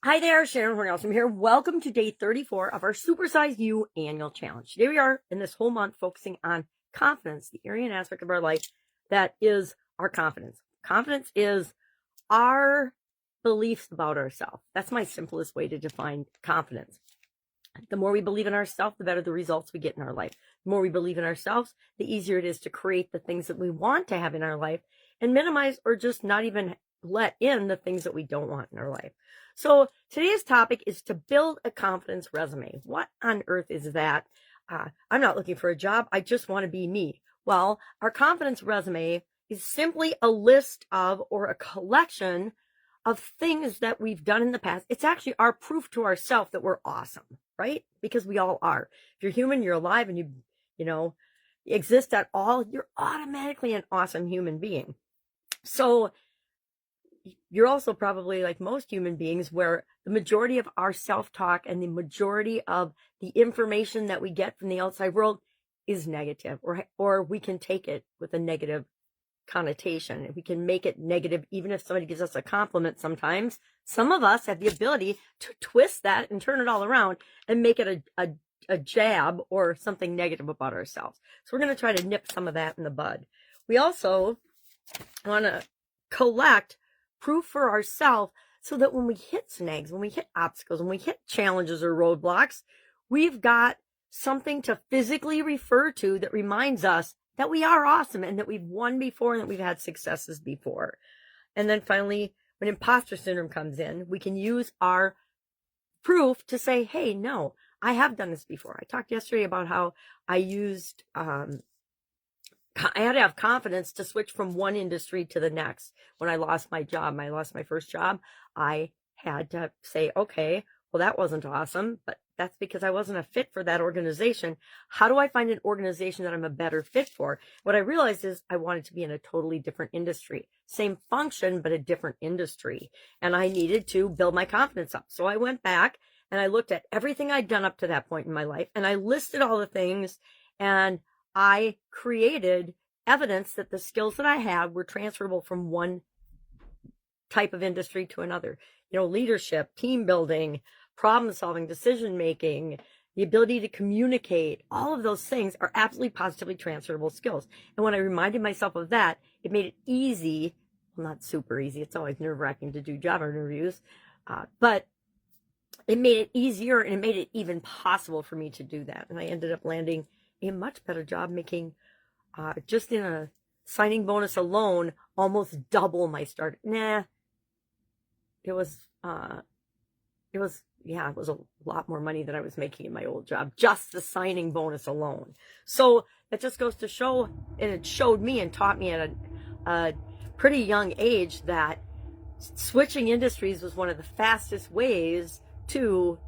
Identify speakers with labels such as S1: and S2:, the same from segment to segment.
S1: Hi there, Sharon Horne-Ellstrom here. Welcome to day 34 of our Supersize You annual challenge. Today we are in this whole month focusing on confidence, the area and aspect of our life that is our confidence. Confidence is our beliefs about ourselves. That's my simplest way to define confidence. The more we believe in ourselves, the better the results we get in our life. The more we believe in ourselves, the easier it is to create the things that we want to have in our life and minimize or just not even let in the things that we don't want in our life. So today's topic is to build a confidence resume. What on earth is that? I'm not looking for a job. I just want to be me. Well, our confidence resume is simply a list of or a collection of things that we've done in the past. It's actually our proof to ourselves that we're awesome, right? Because we all are. If you're human, you're alive, and you exist at all, you're automatically an awesome human being. So you're also probably like most human beings where the majority of our self-talk and the majority of the information that we get from the outside world is negative, or we can take it with a negative connotation. We can make it negative even if somebody gives us a compliment. Sometimes some of us have the ability to twist that and turn it all around and make it a jab or something negative about ourselves. So we're going to try to nip some of that in the bud. We also want to collect proof for ourselves so that when we hit snags, when we hit obstacles, when we hit challenges or roadblocks, we've got something to physically refer to that reminds us that we are awesome and that we've won before and that we've had successes before. And then finally, when imposter syndrome comes in, we can use our proof to say, hey, no, I have done this before. I talked yesterday about how I used I had to have confidence to switch from one industry to the next. When I lost my job, I lost my first job, I had to say, okay, well, that wasn't awesome, but that's because I wasn't a fit for that organization. How do I find an organization that I'm a better fit for? What I realized is I wanted to be in a totally different industry. Same function, but a different industry. And I needed to build my confidence up. So I went back and I looked at everything I'd done up to that point in my life, and I listed all the things, and I created evidence that the skills that I had were transferable from one type of industry to another. Leadership, team building, problem solving, decision making, the ability to communicate, all of those things are absolutely positively transferable skills. And when I reminded myself of that, it made it easy. Well, not super easy. It's always nerve-wracking to do job interviews, but it made it easier, and it made it even possible for me to do that. And I ended up landing a much better job, making just in a signing bonus alone almost double my start. It was a lot more money than I was making in my old job, just the signing bonus alone. So that just goes to show, and it showed me and taught me at a pretty young age that switching industries was one of the fastest ways to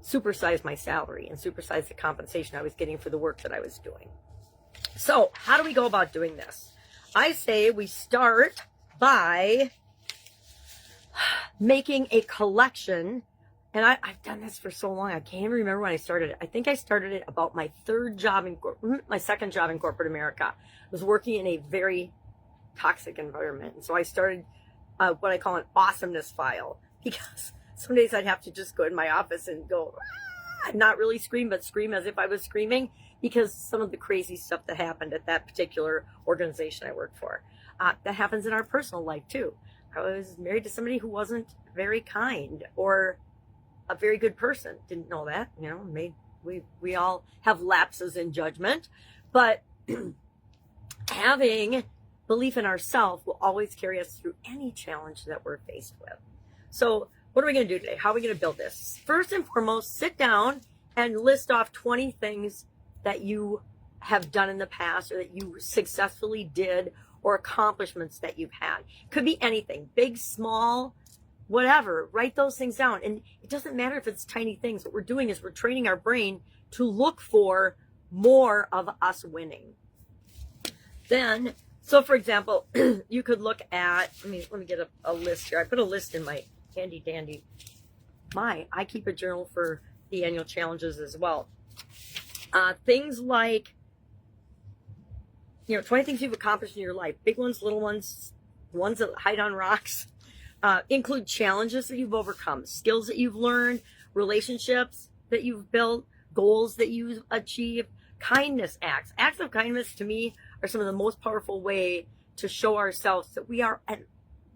S1: supersize my salary and supersize the compensation I was getting for the work that I was doing. So how do we go about doing this? I say we start by making a collection. And I've done this for so long, I can't even remember when I started it. I think I started it about my second job in corporate America. I was working in a very toxic environment. And so I started what I call an awesomeness file, because some days I'd have to just go in my office and go, not really scream, but scream as if I was screaming, because some of the crazy stuff that happened at that particular organization I worked for. That happens in our personal life too. I was married to somebody who wasn't very kind or a very good person. Didn't know that, we all have lapses in judgment, but having belief in ourselves will always carry us through any challenge that we're faced with. So what are we going to do today? How are we going to build this? First and foremost, sit down and list off 20 things that you have done in the past, or that you successfully did, or accomplishments that you've had. Could be anything, big, small, whatever. Write those things down. And it doesn't matter if it's tiny things. What we're doing is we're training our brain to look for more of us winning. Then, so for example, you could look at, let me get a list here. I put a list in my handy dandy. I keep a journal for the annual challenges as well. Things like, 20 things you've accomplished in your life. Big ones, little ones, ones that hide on rocks. include challenges that you've overcome, skills that you've learned, relationships that you've built, goals that you've achieved, kindness acts. Acts of kindness to me are some of the most powerful way to show ourselves that we are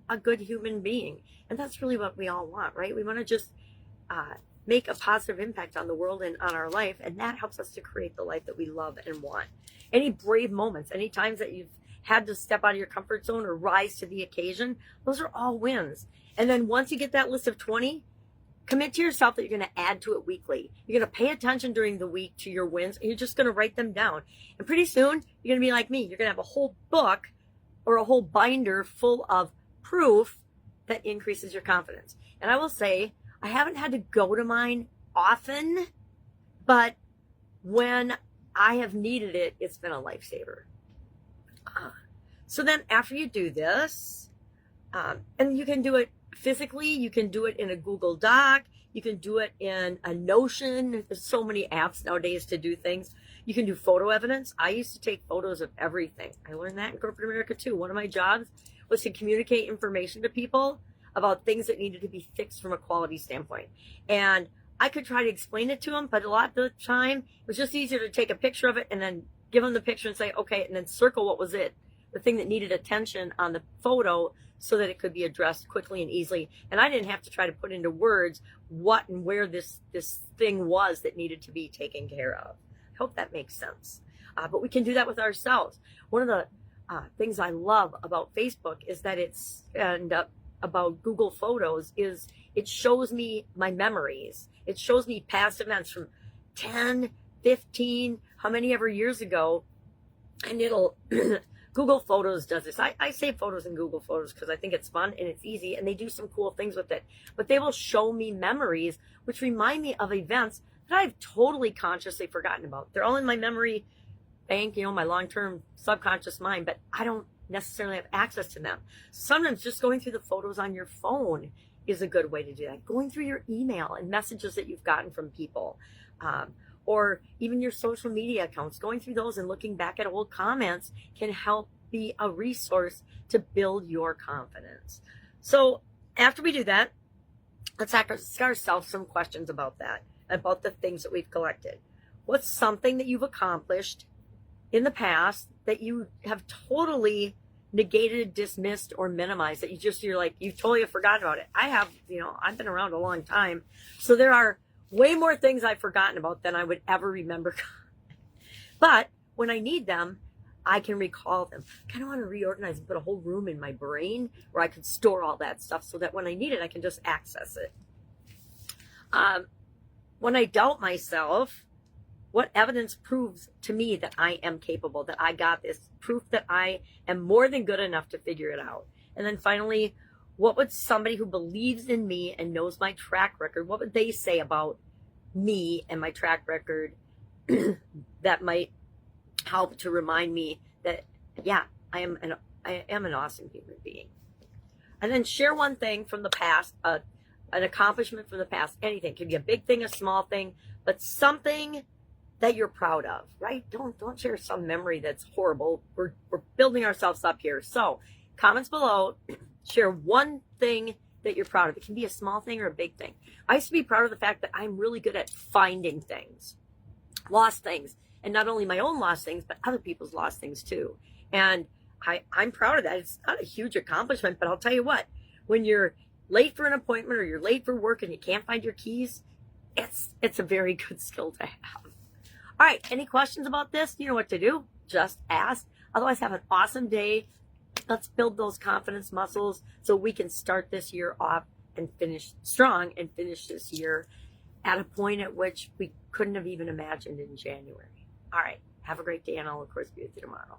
S1: a good human being. And that's really what we all want, right? We want to just make a positive impact on the world and on our life. And that helps us to create the life that we love and want. Any brave moments, any times that you've had to step out of your comfort zone or rise to the occasion, those are all wins. And then once you get that list of 20, commit to yourself that you're going to add to it weekly. You're going to pay attention during the week to your wins, and you're just going to write them down. And pretty soon, you're going to be like me. You're going to have a whole book or a whole binder full of proof that increases your confidence. And I will say, I haven't had to go to mine often, but when I have needed it, it's been a lifesaver. So then after you do this, and you can do it physically, you can do it in a Google Doc, you can do it in a Notion. There's so many apps nowadays to do things. You can do photo evidence. I used to take photos of everything. I learned that in corporate America too. One of my jobs was to communicate information to people about things that needed to be fixed from a quality standpoint. And I could try to explain it to them, but a lot of the time it was just easier to take a picture of it and then give them the picture and say, okay, and then circle what was it, the thing that needed attention on the photo, so that it could be addressed quickly and easily. And I didn't have to try to put into words what and where this thing was that needed to be taken care of. I hope that makes sense. But we can do that with ourselves. One of the things I love about Facebook is that about Google Photos is it shows me my memories. It shows me past events from 10, 15, how many ever years ago. And it'll... Google Photos does this. I save photos in Google Photos because I think it's fun and it's easy, and they do some cool things with it. But they will show me memories which remind me of events that I've totally consciously forgotten about. They're all in my memory bank, my long-term subconscious mind, but I don't necessarily have access to them. Sometimes just going through the photos on your phone is a good way to do that. Going through your email and messages that you've gotten from people. Or even your social media accounts, going through those and looking back at old comments can help be a resource to build your confidence. So after we do that, let's ask ourselves some questions about that, about the things that we've collected. What's something that you've accomplished in the past that you have totally negated, dismissed, or minimized, that you're like, you totally have forgotten about it? I have, I've been around a long time. So there are way more things I've forgotten about than I would ever remember. But when I need them, I can recall them. I kind of want to reorganize and put a whole room in my brain where I could store all that stuff so that when I need it, I can just access it. When I doubt myself, what evidence proves to me that I am capable, that I got this? Proof that I am more than good enough to figure it out. And then finally, what would somebody who believes in me and knows my track record, what would they say about me and my track record that might help to remind me that, yeah, I am an awesome human being? And then share one thing from the past, an accomplishment from the past, anything. It could be a big thing, a small thing, but something that you're proud of, right? Don't share some memory that's horrible. We're building ourselves up here. So comments below. Share one thing that you're proud of. It can be a small thing or a big thing. I used to be proud of the fact that I'm really good at finding things, lost things, and not only my own lost things, but other people's lost things too. And I'm proud of that. It's not a huge accomplishment, but I'll tell you what, when you're late for an appointment or you're late for work and you can't find your keys, it's a very good skill to have. All right, any questions about this? You know what to do. Just ask. Otherwise, have an awesome day. Let's build those confidence muscles so we can start this year off and finish strong and finish this year at a point at which we couldn't have even imagined in January. All right. Have a great day, and I'll, of course, be with you tomorrow.